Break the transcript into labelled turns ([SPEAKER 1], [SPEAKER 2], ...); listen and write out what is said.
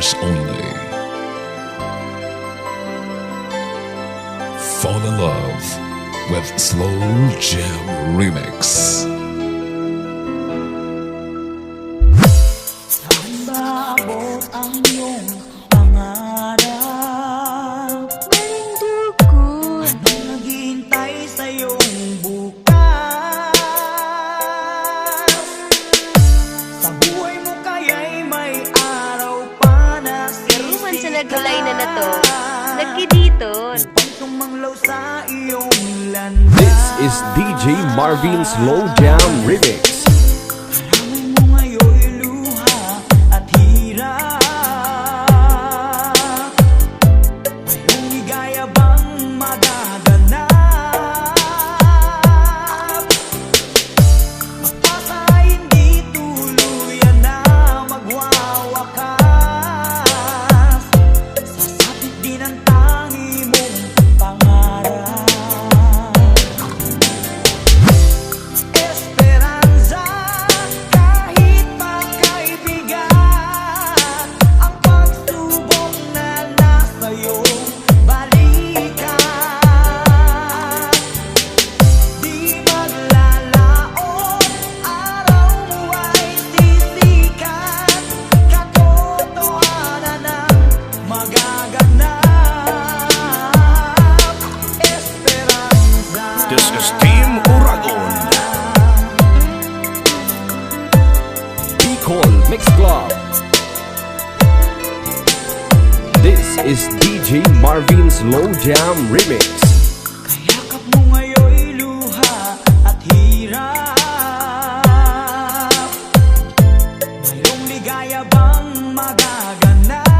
[SPEAKER 1] yours only. Fall in love with Slow Jam Remix.
[SPEAKER 2] Saan ba abot ang iyong pangarap?
[SPEAKER 3] Maling dugod.
[SPEAKER 2] Anong naghihintay sa iyong bukas? Sa buhay mo kaya'y may araw pa na
[SPEAKER 3] Karuman sa nagulay na nato. Nagkiditon.
[SPEAKER 2] Tumanglaw sa iyong landas.
[SPEAKER 4] This is DJ Marvin Slow Jam Remix.
[SPEAKER 2] Karamay mo ngayon'y luha at hirap. Mayroong ligaya bang magaganap? Magpasa hindi tuluyan na magwawakas. Sasapit din ang tangi mong pangarap. Esperanza, kahit pa kaibigan, ang pagsubok na nasa iyong balikan. Di maglalaon, araw mo ay sisikat, katotohanan ang magaganap. Esperanza.
[SPEAKER 5] This is Team Uragon.
[SPEAKER 4] Bicol Mix Club. This is DJ Marvin Slow Jam Remix.
[SPEAKER 2] Kayakap mo ngayon'y luha at hirap. Mayroong ligaya bang magaganap?